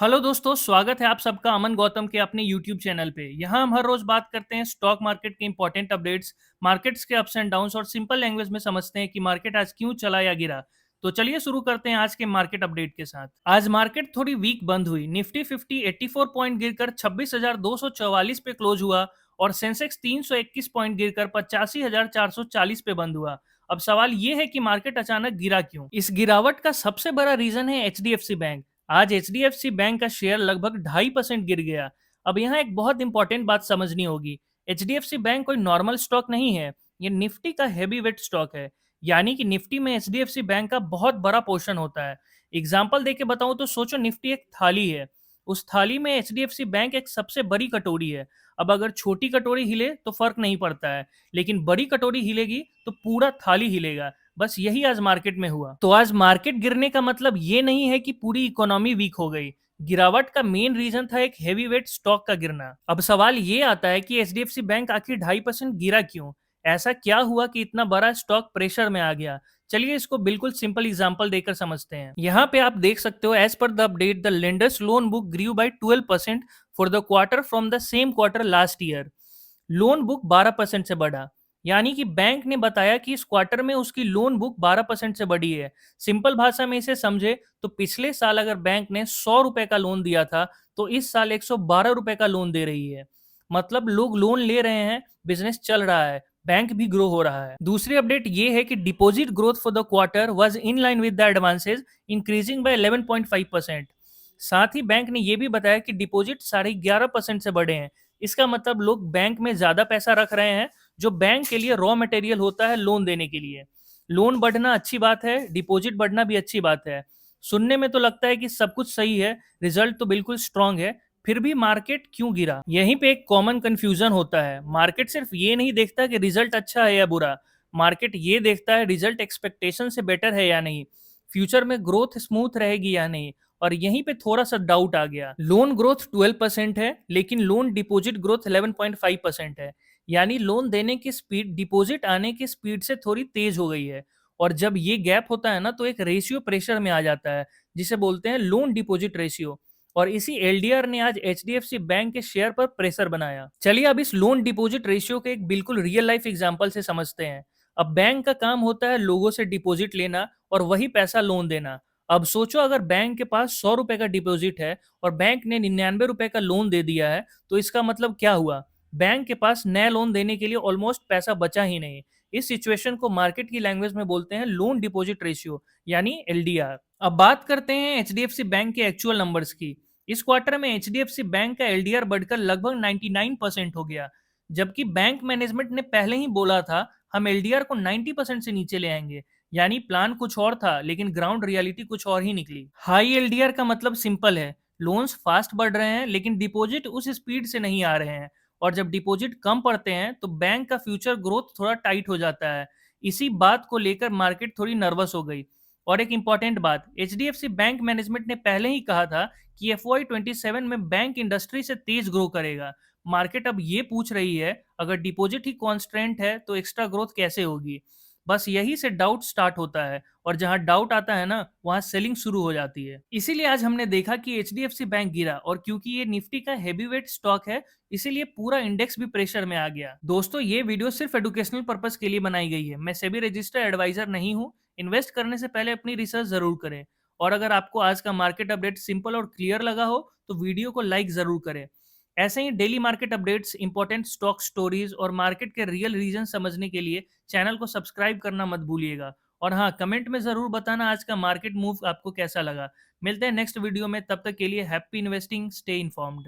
Hello दोस्तों, स्वागत है आप सबका अमन गौतम के अपने यूट्यूब चैनल पे। यहाँ हम हर रोज बात करते हैं स्टॉक मार्केट के इंपॉर्टेंट अपडेट्स, मार्केट्स के अप्स एंड डाउन्स और सिंपल लैंग्वेज में समझते हैं कि मार्केट आज क्यों चला या गिरा। तो चलिए शुरू करते हैं आज के मार्केट अपडेट के साथ। आज मार्केट थोड़ी वीक बंद हुई। निफ्टी 50 84 पॉइंट गिरकर 26,244 पे क्लोज हुआ और सेंसेक्स 321 पॉइंट गिरकर 85,440 पे बंद हुआ। अब सवाल ये है कि मार्केट अचानक गिरा क्यों। इस गिरावट का सबसे बड़ा रीजन है एचडीएफसी बैंक। आज एचडीएफसी बैंक का शेयर लगभग 2.5% गिर गया। अब यहाँ एक बहुत इंपॉर्टेंट बात समझनी होगी। एचडीएफसी बैंक कोई नॉर्मल स्टॉक नहीं है, ये निफ्टी का हैवी वेट स्टॉक है। यानी कि निफ्टी में एचडीएफसी बैंक का बहुत बड़ा पोर्शन होता है। एग्जाम्पल देके बताऊं तो सोचो निफ्टी एक थाली है, उस थाली में एचडीएफसी बैंक एक सबसे बड़ी कटोरी है। अब अगर छोटी कटोरी हिले तो फर्क नहीं पड़ता है, लेकिन बड़ी कटोरी हिलेगी तो पूरा थाली हिलेगा। बस यही आज मार्केट में हुआ। तो आज मार्केट गिरने का मतलब ये नहीं है कि पूरी इकोनॉमी वीक हो गई। गिरावट का मेन रीजन था एक हेवी वेट स्टॉक का गिरना। अब सवाल ये आता है कि एचडीएफसी बैंक आखिर 2.5% गिरा क्यों। ऐसा क्या हुआ कि इतना बड़ा स्टॉक प्रेशर में आ गया। चलिए इसको बिल्कुल सिंपल एग्जांपल देकर समझते हैं। यहाँ पे आप देख सकते हो, as per the update the lenders loan book grew by 12% for the quarter from the same quarter last year. Loan book 12% से बढ़ा, यानी कि बैंक ने बताया कि इस क्वार्टर में उसकी लोन बुक 12% से बढ़ी है। सिंपल भाषा में इसे समझे तो पिछले साल अगर बैंक ने 100 रुपए का लोन दिया था तो इस साल 112 रुपए का लोन दे रही है। मतलब लोग लोन ले रहे हैं, बिजनेस चल रहा है, बैंक भी ग्रो हो रहा है। दूसरी अपडेट ये है कि deposit growth for the quarter was in line with the advances, increasing by 11.5%। साथ ही बैंक ने यह भी बताया कि डिपॉजिट 11.5% से बढ़े हैं। इसका मतलब लोग बैंक में ज्यादा पैसा रख रहे हैं, जो बैंक के लिए रॉ मटेरियल होता है लोन देने के लिए। लोन बढ़ना अच्छी बात है, डिपॉजिट बढ़ना भी अच्छी बात है। सुनने में तो लगता है कि सब कुछ सही है, रिजल्ट तो बिल्कुल स्ट्रांग है, फिर भी मार्केट क्यों गिरा। यहीं पे एक कॉमन कंफ्यूजन होता है। मार्केट सिर्फ ये नहीं देखता कि रिजल्ट अच्छा है या बुरा, मार्केट ये देखता है रिजल्ट एक्सपेक्टेशन से बेटर है या नहीं, फ्यूचर में ग्रोथ स्मूथ रहेगी या नहीं। और यहीं पे थोड़ा सा डाउट आ गया। लोन ग्रोथ 12% है, लेकिन लोन डिपॉजिट ग्रोथ 11.5% है। यानी लोन देने की स्पीड डिपॉजिट आने की स्पीड से थोड़ी तेज हो गई है। और जब ये गैप होता है ना, तो एक रेशियो प्रेशर में आ जाता है, जिसे बोलते हैं लोन डिपॉजिट रेशियो। और इसी एलडीआर ने आज एचडीएफसी बैंक के शेयर पर प्रेशर बनाया। चलिए अब इस लोन डिपॉजिट रेशियो के एक बिल्कुल रियल लाइफ एग्जांपल से समझते हैं। अब बैंक का काम होता है लोगों से डिपॉजिट लेना और वही पैसा लोन देना। अब सोचो अगर बैंक के पास 100 रुपए का डिपॉजिट है और बैंक ने 99 रुपए का लोन दे दिया है, तो इसका मतलब क्या हुआ। बैंक के पास नया लोन देने के लिए ऑलमोस्ट पैसा बचा ही नहीं। इस सिचुएशन को मार्केट की लैंग्वेज में बोलते हैं लोन डिपॉजिट रेशियो, यानी एलडीआर। अब बात करते हैं एचडीएफसी बैंक के एक्चुअल नंबर्स की। इस क्वार्टर में एचडीएफसी बैंक का एलडीआर बढ़कर लगभग 99% हो गया, जबकि बैंक मैनेजमेंट ने पहले ही बोला था हम एलडीआर को 90% से नीचे ले आएंगे। यानी प्लान कुछ और था, लेकिन ग्राउंड रियलिटी कुछ और ही निकली। हाई एलडीआर का मतलब सिंपल है, लोन्स फास्ट बढ़ रहे हैं लेकिन डिपॉजिट उस स्पीड से नहीं आ रहे हैं। और जब डिपॉजिट कम पड़ते हैं तो बैंक का फ्यूचर ग्रोथ थोड़ा टाइट हो जाता है। इसी बात को लेकर मार्केट थोड़ी नर्वस हो गई। और एक इंपॉर्टेंट बात, एचडीएफसी बैंक मैनेजमेंट ने पहले ही कहा था कि FY27 में बैंक इंडस्ट्री से तेज ग्रो करेगा। मार्केट अब ये पूछ रही है, अगर डिपॉजिट ही कॉन्स्टेंट है तो एक्स्ट्रा ग्रोथ कैसे होगी। बस यही से डाउट स्टार्ट होता है, और जहां डाउट आता है ना, वहां सेलिंग शुरू हो जाती है। इसीलिए आज हमने देखा कि एचडीएफसी बैंक गिरा, और क्योंकि ये निफ्टी का हेवीवेट स्टॉक है, इसीलिए पूरा इंडेक्स भी प्रेशर में आ गया। दोस्तों, ये वीडियो सिर्फ एजुकेशनल पर्पस के लिए बनाई गई है। मैं सेबी रजिस्टर्ड एडवाइजर नहीं हूँ। इन्वेस्ट करने से पहले अपनी रिसर्च जरूर करें। और अगर आपको आज का मार्केट अपडेट सिंपल और क्लियर लगा हो तो वीडियो को लाइक जरूर करें। ऐसे ही daily market updates, important stock stories और मार्केट के रियल रीजन समझने के लिए चैनल को सब्सक्राइब करना मत भूलिएगा। और हाँ, कमेंट में जरूर बताना आज का मार्केट मूव आपको कैसा लगा। मिलते हैं नेक्स्ट वीडियो में, तब तक के लिए हैप्पी इन्वेस्टिंग, स्टे इन्फॉर्म्ड।